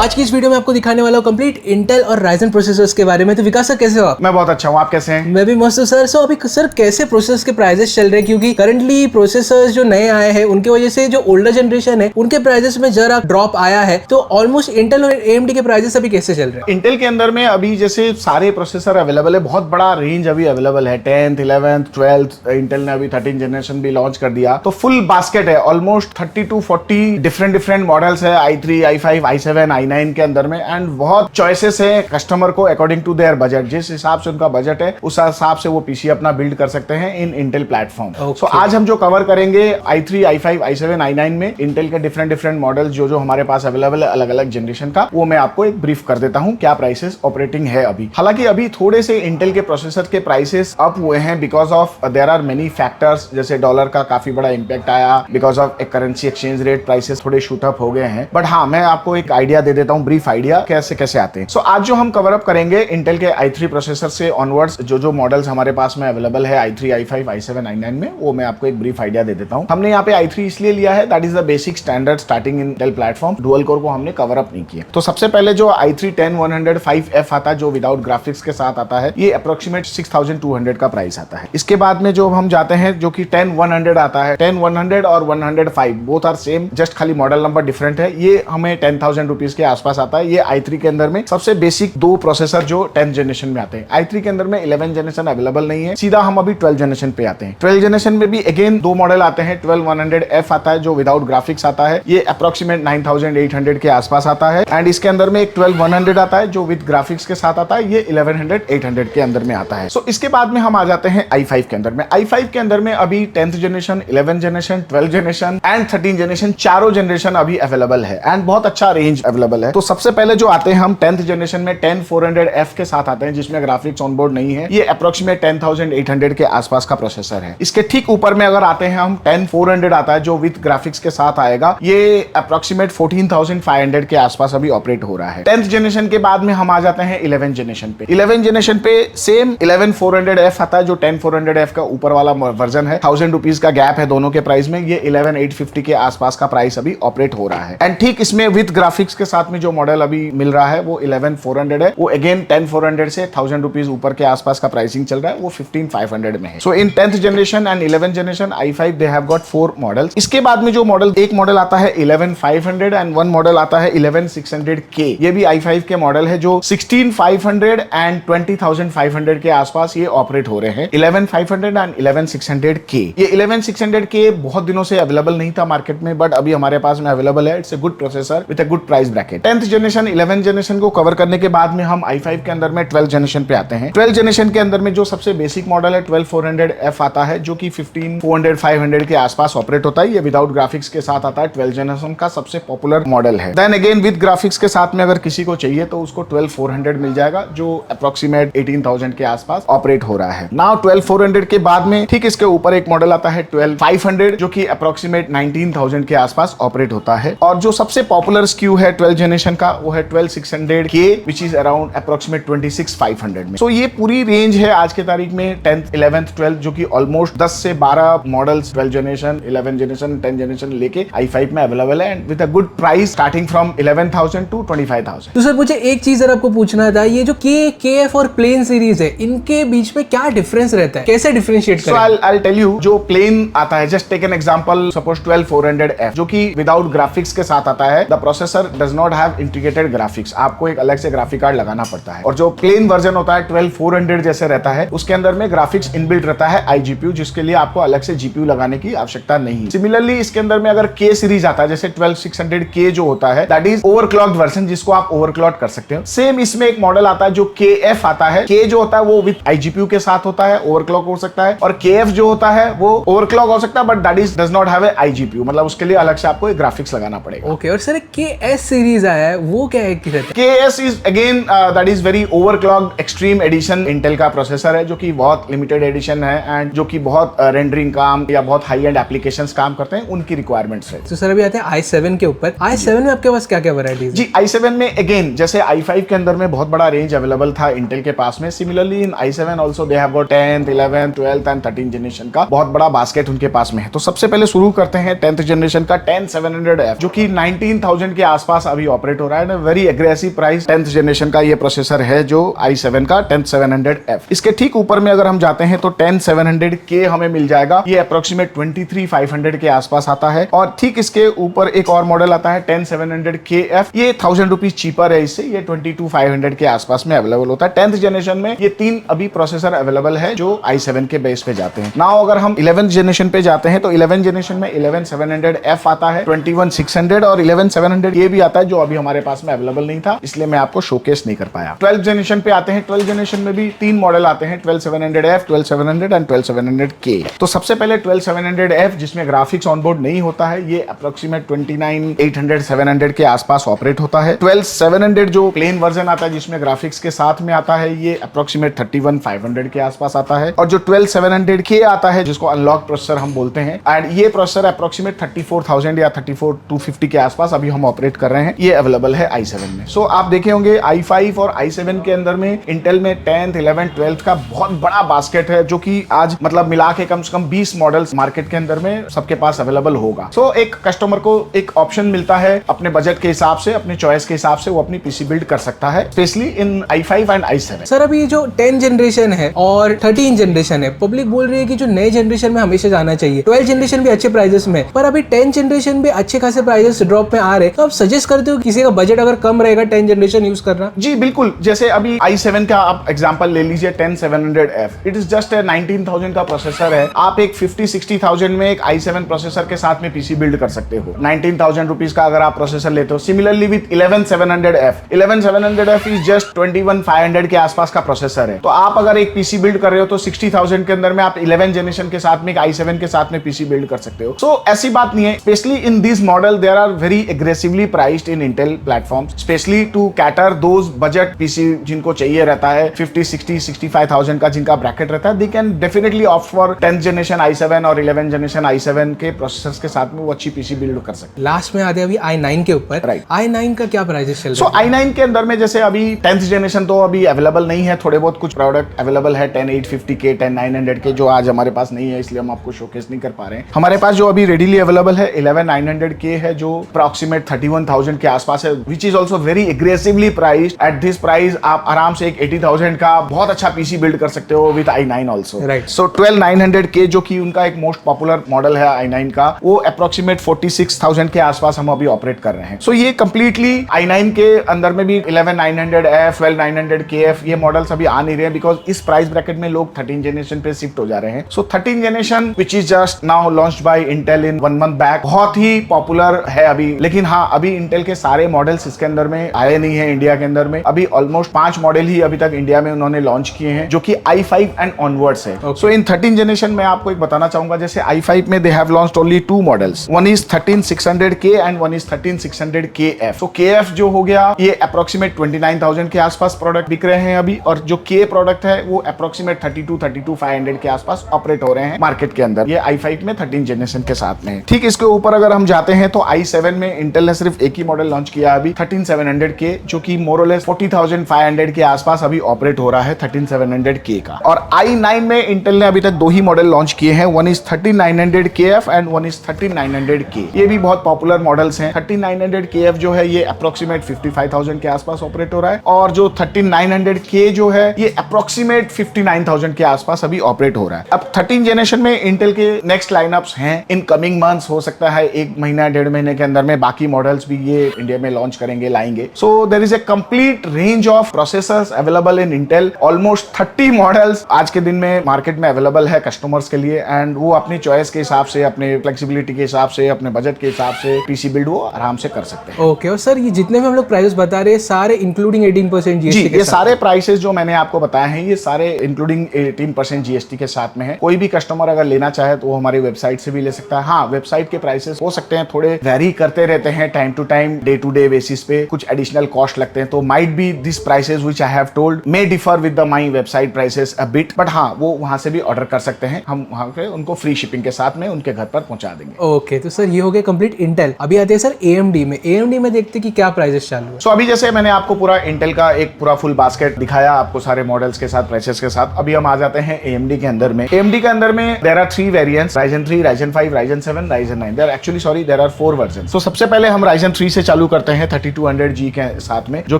आज की इस वीडियो में आपको दिखाने वाला हूँ कंप्लीट इंटेल और राइजन प्रोसेसर्स के बारे में। तो विकास सर कैसे हो आप? मैं बहुत अच्छा हूँ, आप कैसे हैं? मैं भी मस्त हूँ सर। अभी सर कैसे प्रोसेसर्स के प्राइसेस चल रहे हैं, क्योंकि करंटली प्रोसेसर्स जो नए आए हैं उनकी वजह से जो ओल्डर जनरेशन है उनके प्राइसेस में जरा ड्रॉप आया है। तो ऑलमोस्ट इंटेल और एएमडी के प्राइसेस अभी कैसे चल रहे हैं? इंटेल के अंदर में अभी जैसे सारे प्रोसेसर अवेलेबल है, बहुत बड़ा रेंज अभी अवेलेबल है। 10th 11th 12th इंटेल ने अभी 13 जनरेशन भी लॉन्च कर दिया, तो फुल बास्केट है। ऑलमोस्ट 30 to 40 डिफरेंट मॉडल्स है i3 i5 i7 i9 के अंदर में, एंड बहुत चॉइसेस है कस्टमर को अकॉर्डिंग टू देयर बजट। जिस हिसाब से उनका बजट है उस हिसाब से वो पीसी अपना बिल्ड कर सकते हैं इन इंटेल प्लेटफॉर्म। सो आज हम जो कवर करेंगे i3 i5 i7 i9 में इंटेल के डिफरेंट मॉडल्स जो हमारे पास अवेलेबल है अलग अलग जनरेशन का, वो मैं आपको एक ब्रीफ कर देता हूं क्या प्राइसेस ऑपरेटिंग है अभी। हालांकि अभी थोड़े से इंटेल के प्रोसेसर के प्राइसेस अप हुए हैं because of there are many factors, जैसे डॉलर का काफी बड़ा इंपैक्ट आया बिकॉज ऑफ एक करेंसी एक्सचेंज रेट, प्राइसेस थोड़े शूट अप हो गए हैं। बट हाँ, मैं आपको एक आइडिया दे देता हूं, ब्रीफ आइडिया कैसे आते हैं। सो आज जो हम कवर अप करेंगे इंटेल के i3 प्रोसेसर से ऑनवर्ड्स जो मॉडल्स हमारे पास में अवेलेबल है i3 i5 i7 i9 में, वो मैं आपको एक ब्रीफ आइडिया दे देता हूं। हमने यहाँ पे i3 इसलिए लिया है, that is the basic standard starting Intel platform. Dual core को हमने कवर अप नहीं किया। तो सबसे पहले जो i3 10105F आता है, जो विदाउट ग्राफिक्स के साथ आता है, ये अप्रोक्सीमेट 6200 का प्राइस आता है। इसके बाद में जो हम जाते हैं जो कि 10100 आता है, 10100 और 105 बोथ आर सेम, जस्ट खाली मॉडल नंबर डिफरेंट है। ये हमें 10,000 रुपीज के आसपास आता है। ये i3 के अंदर में सबसे बेसिक दो प्रोसेसर जो 10th जनरेशन में आते हैं। i3 के अंदर में 11 जनरेशन अवेलेबल नहीं है, सीधा हम अभी 12 जनरेशन पे आते हैं। 12 जनरेशन में भी अगेन दो मॉडल आते हैं। 12100F आता है जो विदाउट ग्राफिक्स आता है, ये अप्रोक्सीमेट 9800 के आसपास आता है। एंड इसके अंदर में एक 12100 आता है जो विद ग्राफिक्स के साथ आता है, ये 1100-800 के अंदर में आता है। सो इसके बाद में हम आ जाते हैं i5 के अंदर में। i5 के अंदर में अभी 10th generation, 11 generation, 12 generation and 13 generation, चारों जनरेशन अभी अवेलेबल है एंड बहुत अच्छा रेंज अवेलेबल है। तो सबसे पहले जो आते हैं हम 10th जनरेशन में 10400F के साथ आते हैं, जिसमें ग्राफिक्स ऑनबोर्ड नहीं है। ये अप्रोक्सीमेट 10800 के आसपास का प्रोसेसर है। इसके ठीक ऊपर में अगर आते हैं हम 10400 आता है जो विद ग्राफिक्स के साथ आएगा, ये अप्रोक्सीमेट 14500 के आसपास अभी ऑपरेट हो रहा है। 10th जनरेशन के बाद में हम आ जाते हैं 11 जनरेशन पे। 11 जनरेशन पे सेम 11400F आता है जो 10400F का ऊपर वाला वर्जन है। 1000 रुपीज का गैप है दोनों के प्राइस में। ये 11850 के आसपास का प्राइस अभी ऑपरेट हो रहा है। एंड ठीक इसमें विद ग्राफिक्स के साथ में जो मॉडल अभी मिल रहा है वो 11400 है। वो अगेन 10400 से 1000 रुपीज ऊपर के आसपास का प्राइसिंग चल रहा है, वो 15500 में है। सो इन 10th generation and 11 generation i5 they have got 4 models. इसके बाद में जो मॉडल, एक मॉडल आता है 11500 एंड वन मॉडल आता है 11600K। ये भी i5 के मॉडल है जो 16500 एंड 20500 के आसपास ये ऑपरेट हो रहे हैं। 11500 एंड 11600K। ये 11600K बहुत दिनों से अवेलेबल नहीं था मार्केट में, बट अभी हमारे पास में अवेलेबल है। It's a good processor with a good price bracket. 10th generation 11 generation को कवर करने के बाद में हम i5 के अंदर में 12 जनरेशन पे आते हैं। 12 जनरेशन के अंदर में जो सबसे बेसिक मॉडल है 12400F आता है जो कि 15400-500 के आसपास ऑपरेट होता है। ये विदाउट ग्राफिक्स के साथ आता है, 12 जनरेशन का सबसे पॉपुलर मॉडल है। देन अगेन विद ग्राफिक्स के साथ में अगर किसी को चाहिए तो उसको 12400 मिल जाएगा जो अप्रोक्सीमेट 18000 के आसपास ऑपरेट हो रहा है। नाउ 12400 के बाद में ठीक इसके ऊपर एक मॉडल आता है 12500 जो कि अप्रोक्सीमेट 19000 के आसपास ऑपरेट होता है। और जो सबसे पॉपुलर स्क्यू है 12 जनरेशन का वो है 12600K which is around approximate 26500 में। सो ये पूरी रेंज है आज के तारीख में 10th 11th 12th जो कि ऑलमोस्ट 10 से 12 मॉडल्स 12 जनरेशन 11 जनरेशन 10 जनरेशन लेके i5 में अवेलेबल है and with a good price starting from 11,000 to 25,000। तो सर मुझे एक चीज आपको पूछना था, ये जो KF और प्लेन सीरीज है इनके बीच में क्या डिफरेंस रहता है, कैसे डिफरेंशिएट करें? So I'll tell you, जो प्लेन आता है, just take an example, suppose 12400F जो कि विदाउट ग्राफिक्स के साथ आता है। The processor does not have integrated graphics, आपको एक अलग से ग्राफिक कार्ड लगाना पड़ता है। और जो प्लेन वर्जन होता है 12400 जैसे रहता है, उसके अंदर में ग्राफिक्स इनबिल्ट रहता है iGPU, जिसके लिए आपको अलग से GPU लगाने की आवश्यकता नहीं। सिमिलरली इसके अंदर में अगर K सीरीज आता है, जैसे 12600K जो होता है, दैट इज ओवरक्लॉक्ड वर्जन जिसको आप ओवरक्लॉक कर सकते हो। सेम इसमें एक मॉडल आता है जो KF आता है। K जो होता है वो विद iGPU के साथ होता है, ओवरक्लॉक हो सकता है, और KF जो होता है वो ओवरक्लॉक हो सकता है but that is does not have a iGPU, मतलब उसके लिए अलग से आपको एक ग्राफिक्स लगाना पड़ेगा। ओके, और सर KS सीरीज आया है वो क्या है? KS is again that is very overclocked extreme edition Intel का प्रोसेसर है जो कि बहुत लिमिटेड एडिशन है एंड जो कि बहुत रेंडरिंग काम या बहुत हाई एंड एप्लीकेशंस काम करते हैं, उनकी रिक्वायरमेंट्स है। तो सर अभी आते हैं i7 के ऊपर। i7 में आपके पास क्या क्या वैरायटीज? जी, i7 में अगेन जैसे i5 के अंदर में बहुत बड़ा रेंज अवेलेबल था इंटेल के पास में, similarly in i7 also they have got 10th 11th 12th and 13 generation का बहुत बड़ा बास्केट उनके पास में है। तो सबसे पहले शुरू करते हैं 10th जनरेशन का 10700F जो कि 19,000 के आसपास अभी ऑपरेट हो रहा है। Very aggressive price 10th generation का ये प्रोसेसर है जो i7 का 10700F। इसके ठीक ऊपर में अगर हम जाते हैं तो 10700K हमें मिल जाएगा, ये अप्रोक्सीमेट 23500 के आसपास आता है। और ठीक इसके ऊपर एक और मॉडल आता है 10700KF, ये 1000 रुपीज चीपर है इससे, ये 22500 के आसपास में अवेलेबल होता है। 10th जनरेशन में ये 3 अभी प्रोसेसर अवेलेबल है जो i7 के बेस पे जाते हैं। नाउ अगर हम 11th जनरेशन पे जाते हैं तो 11th जनरेशन में 11700F आता है, 21600 और 11700 ये भी आता है जो अभी हमारे पास में अवेलेबल नहीं था, इसलिए मैं आपको शोकेस नहीं कर पाया। 12th जनरेशन पे आते हैं। 12th जनरेशन में भी 3 मॉडल आते हैं, 12700F, 12700 एंड 12700K। तो सबसे पहले 12700F जिसमें ग्राफिक्स ऑनबोर्ड नहीं होता है, ये अप्रोक्सीमेट 29800 700 के आसपास ऑपरेट होता है। 12700 जो प्लेन वर्जन आता है जिसमें ग्राफिक्स के साथ में आता है, ये अप्रोक्सीमेट 31500 के आसपास आता है। और जो 12700K आता है जिसको अनलॉक प्रोसेसर हम बोलते हैं, एंड ये प्रोसेसर अप्रोक्सीमेट 34000 या 34250 के आसपास अभी हम ऑपरेट कर रहे हैं, ये अवेलेबल है i7 में। सो आप देखे होंगे i5 और i7 के अंदर में इंटेल में 10th 11th 12th का बहुत बड़ा बास्केट है, जो कि आज मतलब मिला के कम से कम 20 मॉडल्स मार्केट के अंदर में सबके पास अवेलेबल होगा। सो एक कस्टमर को एक ऑप्शन मिलता है अपने बजट के हिसाब से, अपने चॉइस के हिसाब से वो अपनी पीसी बिल्ड कर सकता है, specially in i5 and i7। Sir अभी जो 10 जनरेशन है और 13 जनरेशन है, पब्लिक बोल रही है कि जो नए जनरेशन में हमेशा जाना चाहिए। 12 जनरेशन भी अच्छे प्राइसेस में, पर अभी 10 जनरेशन भी अच्छे खासे प्राइसेस ड्रॉप में आ रहे, तो आप सजेस्ट करते हो किसी का बजट अगर कम रहेगा 10 जनरेशन यूज करना? जी बिल्कुल, जैसे अभी i7 का आप एग्जांपल ले लीजिए 10700F, इट इज जस्ट 19,000 का प्रोसेसर है। आप एक 50-60,000 में एक i7 प्रोसेसर के साथ में पीसी बिल्ड कर सकते हो, 19,000 रुपीज का अगर आप प्रोसेसर लेते हो। Similarly with 11700F is just 21,500 के आसपास का प्रोसेसर है। तो आप अगर एक पीसी बिल्ड कर रहे हो तो 60,000 के अंदर में आप 11 जनरेशन के साथ में एक i7 के साथ में पीसी बिल्ड कर सकते हो। सो ऐसी बात नहीं है, specially in this model there are very aggressively priced in Intel platforms, specially to cater those budget PC जिनको चाहिए रहता है 50, 60, 65,000 का जिनका ब्रैकेट रहता है, they can definitely opt for 10th generation i7 और 11th जनरेशन i7 के प्रोसेसर्स के साथ में वो अच्छी पीसी बिल्ड कर सकते हैं। लास्ट में आते अभी i9 के ऊपर, Right. i9 का क्या प्राइसेस चल रहा है? सो i9 के अंदर में जैसे अभी 10th जनरेशन तो अभी अवेलेबल नहीं है, थोड़े बहुत कुछ प्रोडक्ट अवेलेबल है 10850K 10900K जो आज हमारे पास नहीं है, इसलिए हम आपको शोकेस नहीं कर पा रहे हैं। हमारे पास जो अभी रेडीली अवेलेबल है 11900K है जो अप्रॉक्सीमेट 31,000 के आसपास है, which is also very aggressively priced. At this price आप आराम से एक 80,000 का बहुत अच्छा पीसी बिल्ड कर सकते हो with i9 also. So 12900K जो कि उनका एक मोस्ट पॉपुलर मॉडल है i9 का, वो अप्रॉक्सीमेट 46,000 के आसपास हम अभी ऑपरेट कर रहे हैं। सो ये कंप्लीटली i9 के अंदर में भी 11900F 12900KF ये मॉडल्स अभी आ नहीं रहे हैं, बिकॉज इस प्राइस ब्रैकेट में लोग 13 जनरेशन पे शिफ्ट हो जा रहे हैं। सो 13 generation which is just now launched by Intel in 1 month back, बहुत ही पॉपुलर है अभी। लेकिन हाँ, अभी इंटेल के सारे मॉडल्स इसके अंदर में आए नहीं है इंडिया के अंदर में। अभी ऑलमोस्ट 5 मॉडल ही अभी तक इंडिया में उन्होंने लॉन्च किए हैं जो कि i5 एंड ऑनवर्ड्स है। सो इन 13 जनरेशन में आपको एक बताना चाहूंगा, जैसे i5 में they have launched only 2 models, one is 13600K and one is 13600KF। तो KF जो हो गया ये अप्रोक्सीमेट 29,000 के आसपास प्रोडक्ट बिक रहे हैं अभी, और जो K प्रोडक्ट है वो अप्रोक्सीमेट 32,500 के आसपास ऑपरेट हो रहे हैं मार्केट के अंदर, ये i5 में 13 जनरेशन के साथ में। ठीक इसके ऊपर अगर हम जाते हैं तो i7 में इंटेल ने सिर्फ एक ही मॉडल लॉन्च किया अभी 13700K, जो कि मोर और लेस 40,500 के आसपास अभी ऑपरेट हो रहा है 13700K का। और i9 में इंटेल ने अभी तक 2 ही मॉडल लॉन्च किए हैं, one is 3900KF and one is 3900K। ये भी बहुत पॉपुलर मॉडल्स हैं। 3900KF जो है ये अप्रोक्सीमेट 55,000 के आसपास ऑपरेट हो रहा है, और जो 3900K जो है ये अप्रोक्सीमेट 59,000 के आसपास अभी ऑपरेट हो रहा है। अब 13 जनरेशन में इंटेल के नेक्स्ट लाइनअप्स हैं इन कमिंग मंथ्स, हो सकता है 1 महीना 1.5 महीने के अंदर में बाकी मॉडल्स भी ये इंडिया में लॉन्च करेंगे, लाएंगे। So there is a complete range of processors available in Intel, almost 30 models आज के दिन में मार्केट में अवेलेबल है कस्टमर्स के लिए, एंड वो अपनी चॉइस के हिसाब से, अपने फ्लेक्सिबिलिटी के हिसाब से, अपने बजट के हिसाब से पीसी बिल्ड वो आराम से कर सकते हैं। ओके, और सर ये जितने भी हम लोग प्राइसेस बता रहे हैं सारे इंक्लूडिंग 18% जी, जीएसटी के ये साथ? सारे प्राइसेस जो मैंने आपको बताए हैं ये सारे इंक्लूडिंग 18% जीएसटी के साथ में है। कोई भी कस्टमर अगर लेना चाहे तो वो हमारी वेबसाइट से भी ले सकता है। हाँ, वेबसाइट के प्राइसेस हो सकते हैं थोड़े वेरी करते रहते हैं time to time, day to day basis पे कुछ एडिशनल कॉस्ट लगते हैं, तो might be this prices which I have told may differ with the my website prices a bit, but हाँ वो वहां से भी ऑर्डर कर सकते हैं, हम वहां पे उनको फ्री शिपिंग के साथ में उनके घर पर पहुंचा देंगे। ओके, तो सर ये हो गया कंप्लीट इंटेल। अभी आते हैं सर AMD में। AMD में देखते हैं कि क्या प्राइसेस चालू है। सो अभी जैसे मैंने आपको पूरा इंटेल का एक पूरा फुल बास्केट दिखाया आपको सारे मॉडल्स के साथ, प्राइसेस के साथ, अभी हम आ जाते हैं AMD के अंदर में। AMD के अंदर में there are 3 variants, Ryzen 3, Ryzen 5, Ryzen 7, Ryzen 9। There actually sorry there are 4 version. तो सबसे पहले हम Ryzen 3 से चालू चालू करते हैं 3200G के साथ में, जो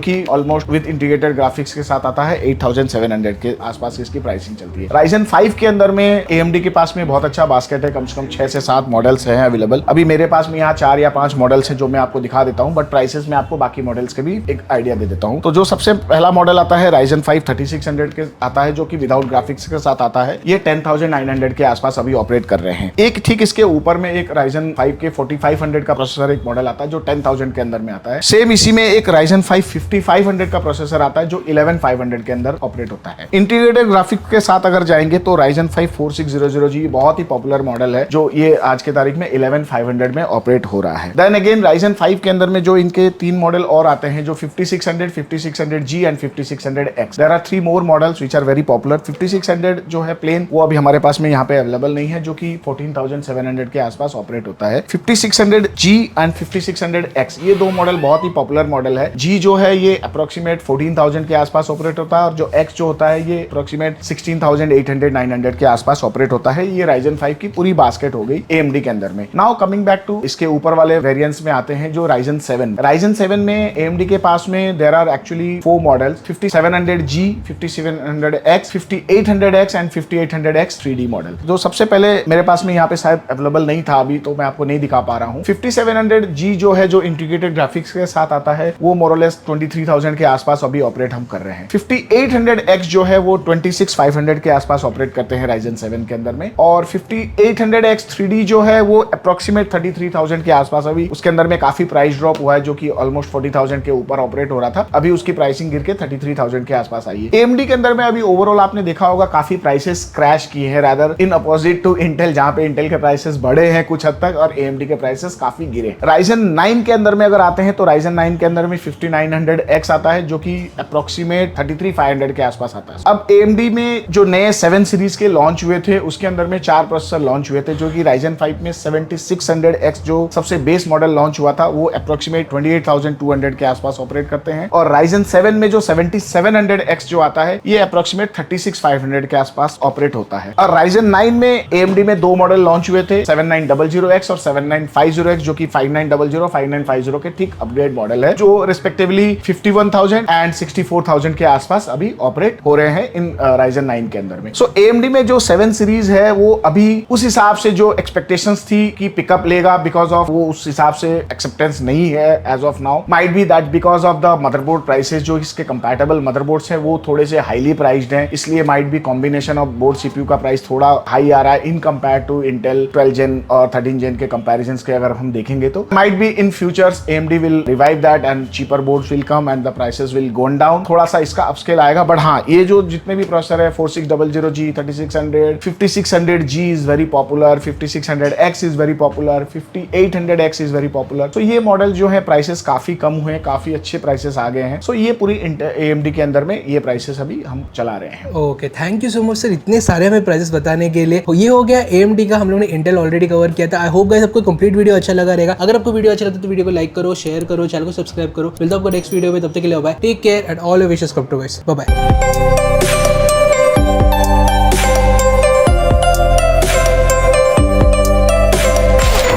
कि ऑलमोस्ट विद इंटीग्रेटेड ग्राफिक्स के साथ आता है 8700 के आसपास इसकी प्राइसिंग चलती है। Ryzen 5 के अंदर में AMD के पास में बहुत अच्छा बास्केट है, कम से कम 6 से 7 मॉडल्स हैं अवेलेबल। अभी मेरे पास में यहाँ 4 या 5 मॉडल्स हैं जो मैं आपको दिखा देता हूँ, बट प्राइसेस में आपको बाकी मॉडल्स के भी एक आइडिया दे देता हूँ। तो जो सबसे पहला मॉडल आता है Ryzen 5 3600 के आता है, जो कि विदाउट ग्राफिक्स के साथ आता है। ये 10900 के आसपास अभी ऑपरेट कर रहे हैं। एक ठीक इसके ऊपर में एक Ryzen 5 के 4500 का प्रोसेसर एक मॉडल आता है जो 10000 के अंदर में आता है। सेम इसी में एक Ryzen 5 5500 का प्रोसेसर आता है जो 11500 के अंदर ऑपरेट होता है। इंटीग्रेटेड ग्राफिक्स के साथ अगर जाएंगे तो Ryzen 5 4600G बहुत ही पॉपुलर मॉडल है, जो ये आज के तारीख में 11500 में ऑपरेट हो रहा है। देन अगेन Ryzen 5 के अंदर में जो इनके 3 मॉडल और आते हैं, जो 5600, 5600G and 5600X। There are 3 more models which are very popular. 5600 जो है प्लेन, वो अभी हमारे पास में यहाँ पे अवेलेबल नहीं है, जो कि 14700 के आसपास ऑपरेट होता है। 5600G एंड 5600X ये दो मॉडल बहुत ही पॉपुलर मॉडल है। G जो है ये अप्रोक्सीमेट 14000 के आसपास ऑपरेट होता है, और जो X जो होता है ये अप्रोक्सीमेट 16800-900 के आसपास ऑपरेट होता है। ये Ryzen 5 की पूरी बास्केट हो गई AMD के अंदर में। नाउ कमिंग बैक टू इसके ऊपर वाले वेरिएंट्स में आते हैं, जो Ryzen 7। Ryzen 7 में AMD के पास में there are actually 4 models, 5700G, 5700X, 5800X and 5800X 3D model. जो सबसे पहले मेरे पास में यहाँ पे शायद अवेलेबल नहीं था अभी, तो मैं आपको नहीं दिखा पा रहा हूँ। 5700G जो है, जो इंटीग्रेटेड ग्राफिक्स के साथ आता है, वो मोरलेस 23000 के आसपास अभी ऑपरेट हम कर रहे हैं। 5800X जो है वो 26500 के आसपास ऑपरेट करते हैं Ryzen 7 के अंदर में, और 5800X 3D जो है वो अप्रोक्सीमेट 33000 के आसपास अभी उसके अंदर में काफी प्राइस ड्रॉप हुआ है, जो कि ऑलमोस्ट 40000 के ऊपर ऑपरेट हो रहा था। अभी उसकी प्राइसिंग गिर के 33000 के आसपास आई है। AMD के अंदर में अभी ओवरऑल आपने देखा होगा काफी प्राइसेस क्रैश किए हैं, rather in opposite to Intel, जहां पे इंटेल के प्राइसेस बढ़े हैं कुछ हद तक और AMD के प्राइसेस काफी गिरे। Ryzen 9 के अंदर में अगर आते हैं तो Ryzen 9 के अंदर में 5900X आता है, जो कि अप्रोक्सीमेट 33500 के आसपास आता है। अब AMD में जो नए 7 सीरीज के लॉन्च हुए थे, उसके अंदर में 4 प्रोसेसर लॉन्च हुए थे, जो कि Ryzen 5 में 7600X जो सबसे बेस मॉडल लॉन्च हुआ था, वो अप्रोक्सीमेट 28200 के आसपास ऑपरेट करते हैं। और Ryzen 7 में जो 7700X जो आता है, ये अप्रोक्सीमेट 36500 के आसपास ऑपरेट होता है। और Ryzen 9 में AMD में 2 मॉडल लॉन्च हुए थे, 7900X और 7950X, जो कि 5900 5950 के ठीक अपग्रेड मॉडल है, जो रिस्पेक्टिवली 51000 एंड 64000 के आसपास अभी ऑपरेट हो रहे हैं इन Ryzen 9 के अंदर में। सो AMD में जो 7 सीरीज है, वो अभी उस हिसाब से जो एक्सपेक्टेशंस थी कि पिकअप लेगा, बिकॉज ऑफ वो उस हिसाब से एक्सेप्टेंस नहीं है as of now. Might be that because of the motherboard prices, जो इसके कंपैटिबल मदरबोर्ड्स हैं वो थोड़े से हाईली प्राइस्ड हैं, इसलिए might be combination of board CPU का प्राइस थोड़ा हाई आ रहा है इन कंपेयर टू इंटेल 12 जेन और 13 जेन के कंपैरिजन के अगर हम देखेंगे तो। Might be in futures AMD will revive that and cheaper boards will come and the prices will go down, थोड़ा सा इसका अपस्केल आएगा। बट हाँ, ये जो जितने भी प्रोसेसर है, 4600G, 3600, 5600G is very popular, 5600X is very popular, 5800X is very popular. तो ये मॉडल जो है प्राइसेस काफी कम हुए, काफी अच्छे प्राइसेस आ गए हैं। सो ये पूरी AMD के अंदर में ये प्राइसेस अभी हम चला रहे हैं। Okay, thank you so much sir, इतने सारे हमें प्राइसेस बताने के लिए। ये हो गया AMD का, हम लोगों ने इंटेल ऑलरेडी कवर किया था। आई होप गाइस आपको कंप्लीट वीडियो अच्छा लगा रहेगा। अगर आपको वीडियो अच्छा लगता है तो वीडियो को लाइक करो, शेयर करो, चैनल को सब्सक्राइब करो। मिलता हूं आपको नेक्स्ट वीडियो में, तब तक के लिए bye, take care and all your wishes come to guys, bye bye.